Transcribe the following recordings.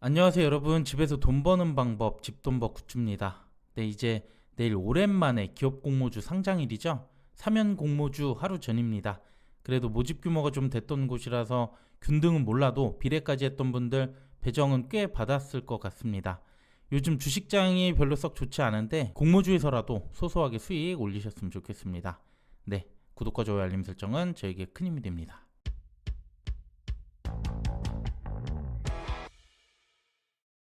안녕하세요 여러분. 집에서 돈 버는 방법 집돈버 굿즈입니다. 네, 이제 내일 오랜만에 기업 공모주 상장일이죠. 사면 공모주 하루 전입니다. 그래도 모집 규모가 좀 됐던 곳이라서 균등은 몰라도 비례까지 했던 분들 배정은 꽤 받았을 것 같습니다. 요즘 주식장이 별로 썩 좋지 않은데 공모주에서라도 소소하게 수익 올리셨으면 좋겠습니다. 네, 구독과 좋아요 알림 설정은 저에게 큰 힘이 됩니다.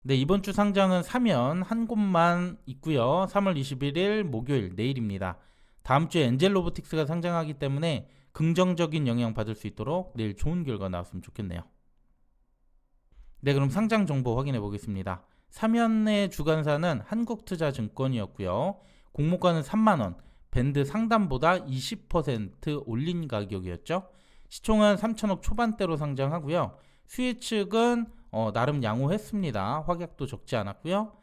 네, 이번 주 상장은 사면 한 곳만 있고요. 3월 21일 목요일 내일입니다. 다음 주에 엔젤 로보틱스가 상장하기 때문에 긍정적인 영향 받을 수 있도록 내일 좋은 결과 나왔으면 좋겠네요. 네, 그럼 상장 정보 확인해 보겠습니다. 사면의 주관사는 한국투자증권이었고요. 공모가는 3만 원, 밴드 상단보다 20% 올린 가격이었죠. 시총은 3천억 초반대로 상장하고요. 수혜 측은 나름 양호했습니다. 확약도 적지 않았고요.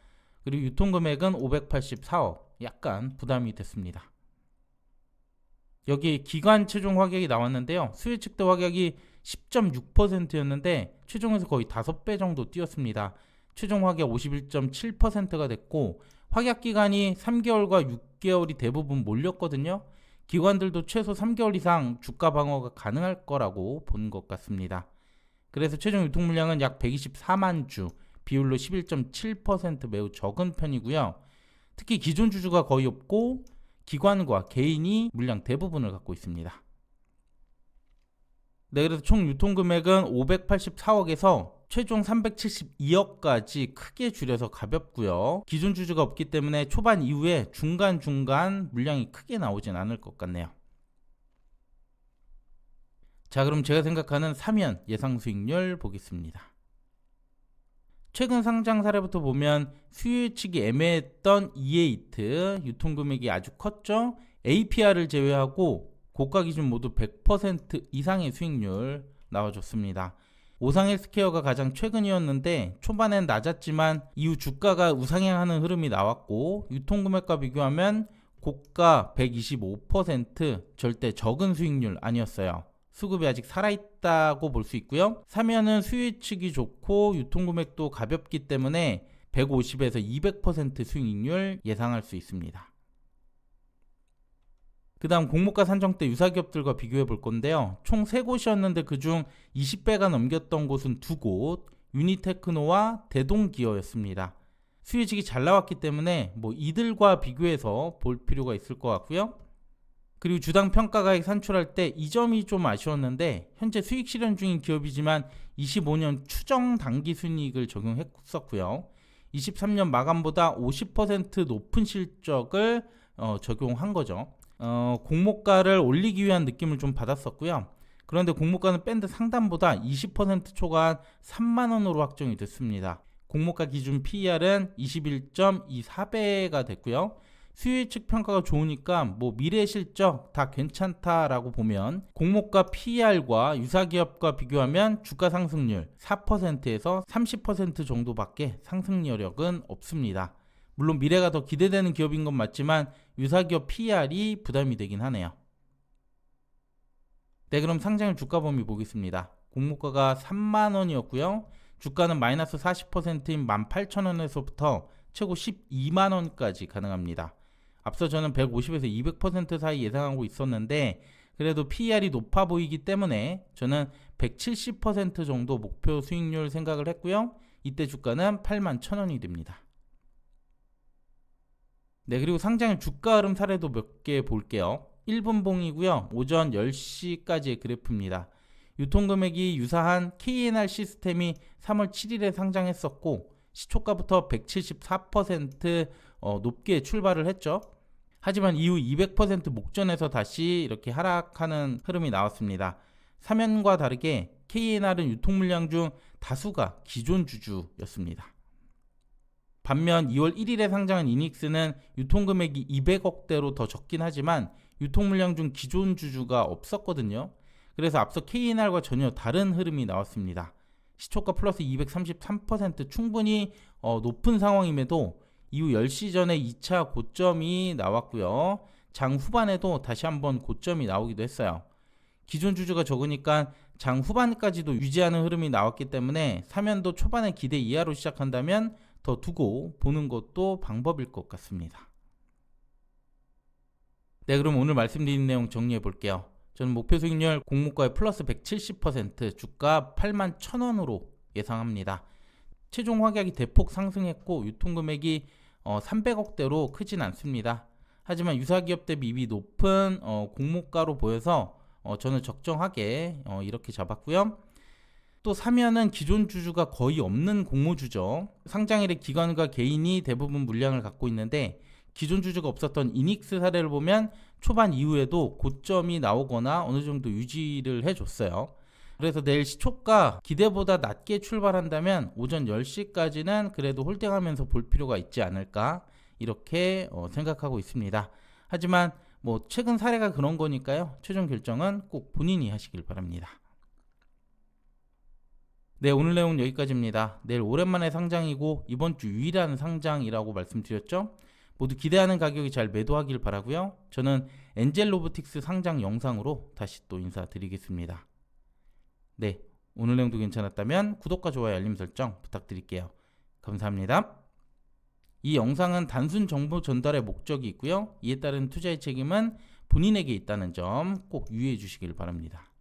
그리고 유통금액은 584억, 약간 부담이 됐습니다. 여기 기관 최종 확약이 나왔는데요. 수혜 측도 확약이 10.6%였는데 최종에서 거의 5배 정도 뛰었습니다. 최종 확약 51.7%가 됐고 확약 기간이 3개월과 6개월이 대부분 몰렸거든요. 기관들도 최소 3개월 이상 주가 방어가 가능할 거라고 본 것 같습니다. 그래서 최종 유통 물량은 약 124만 주, 비율로 11.7% 매우 적은 편이고요. 특히 기존 주주가 거의 없고 기관과 개인이 물량 대부분을 갖고 있습니다. 네, 그래서 총 유통 금액은 584억에서 최종 372억까지 크게 줄여서 가볍고요. 기존 주주가 없기 때문에 초반 이후에 중간중간 물량이 크게 나오진 않을 것 같네요. 자, 그럼 제가 생각하는 사면 예상 수익률 보겠습니다. 최근 상장 사례부터 보면 수요 측이 애매했던 이에이트 유통금액이 아주 컸죠. APR을 제외하고 고가 기준 모두 100% 이상의 수익률 나와줬습니다. 오상헬스케어가 가장 최근이었는데 초반엔 낮았지만 이후 주가가 우상향하는 흐름이 나왔고 유통금액과 비교하면 고가 125% 절대 적은 수익률 아니었어요. 수급이 아직 살아있다고 볼 수 있고요. 사면은 수요 측이 좋고 유통금액도 가볍기 때문에 150에서 200% 수익률 예상할 수 있습니다. 그 다음 공모가 산정 때 유사기업들과 비교해 볼 건데요. 총 3곳이었는데 그중 20배가 넘겼던 곳은 2곳, 유니테크노와 대동기어였습니다. 수요직이 잘 나왔기 때문에 이들과 비교해서 볼 필요가 있을 것 같고요. 그리고 주당 평가가액 산출할 때 이 점이 좀 아쉬웠는데 현재 수익 실현 중인 기업이지만 25년 추정 단기 순이익을 적용했었고요. 23년 마감보다 50% 높은 실적을 적용한 거죠. 공모가를 올리기 위한 느낌을 좀 받았었고요. 그런데 공모가는 밴드 상단보다 20% 초과한 3만원으로 확정이 됐습니다. 공모가 기준 PER은 21.24배가 됐고요. 수요 측 평가가 좋으니까 미래 실적 다 괜찮다라고 보면 공모가 PER과 유사기업과 비교하면 주가 상승률 4%에서 30% 정도밖에 상승 여력은 없습니다. 물론 미래가 더 기대되는 기업인 건 맞지만 유사기업 PER이 부담이 되긴 하네요. 네, 그럼 상장일 주가 범위 보겠습니다. 공모가가 3만원이었고요. 주가는 마이너스 40%인 18,000원에서부터 최고 12만원까지 가능합니다. 앞서 저는 150에서 200% 사이 예상하고 있었는데 그래도 PER이 높아 보이기 때문에 저는 170% 정도 목표 수익률 생각을 했고요. 이때 주가는 81,000원이 됩니다. 네, 그리고 상장일 주가 흐름 사례도 몇 개 볼게요. 1분봉이고요. 오전 10시까지의 그래프입니다. 유통금액이 유사한 KNR 시스템이 3월 7일에 상장했었고 시초가부터 174% 높게 출발을 했죠. 하지만 이후 200% 목전에서 다시 이렇게 하락하는 흐름이 나왔습니다. 사면과 다르게 KNR은 유통 물량 중 다수가 기존 주주였습니다. 반면 2월 1일에 상장한 이닉스는 유통금액이 200억대로 더 적긴 하지만 유통 물량 중 기존 주주가 없었거든요. 그래서 앞서 KNR과 전혀 다른 흐름이 나왔습니다. 시초가 플러스 233% 충분히 높은 상황임에도 이후 10시 전에 2차 고점이 나왔고요. 장 후반에도 다시 한번 고점이 나오기도 했어요. 기존 주주가 적으니까 장 후반까지도 유지하는 흐름이 나왔기 때문에 사면도 초반에 기대 이하로 시작한다면 더 두고 보는 것도 방법일 것 같습니다. 네, 그럼 오늘 말씀드린 내용 정리해 볼게요. 저는 목표 수익률 공모가에 플러스 170%, 주가 81,000원으로 예상합니다. 최종 확약이 대폭 상승했고 유통금액이 300억대로 크진 않습니다. 하지만 유사기업 대비 이익이 높은 공모가로 보여서 저는 적정하게 이렇게 잡았고요. 또 사면은 기존 주주가 거의 없는 공모주죠. 상장일에 기관과 개인이 대부분 물량을 갖고 있는데 기존 주주가 없었던 이닉스 사례를 보면 초반 이후에도 고점이 나오거나 어느 정도 유지를 해줬어요. 그래서 내일 시초가 기대보다 낮게 출발한다면 오전 10시까지는 그래도 홀딩하면서 볼 필요가 있지 않을까 이렇게 생각하고 있습니다. 하지만 뭐 최근 사례가 그런 거니까요. 최종 결정은 꼭 본인이 하시길 바랍니다. 네, 오늘 내용 여기까지입니다. 내일 오랜만에 상장이고 이번 주 유일한 상장이라고 말씀드렸죠. 모두 기대하는 가격이 잘 매도하길 바라고요. 저는 엔젤로보틱스 상장 영상으로 다시 또 인사드리겠습니다. 네, 오늘 내용도 괜찮았다면 구독과 좋아요, 알림 설정 부탁드릴게요. 감사합니다. 이 영상은 단순 정보 전달의 목적이 있고요. 이에 따른 투자의 책임은 본인에게 있다는 점 꼭 유의해 주시길 바랍니다.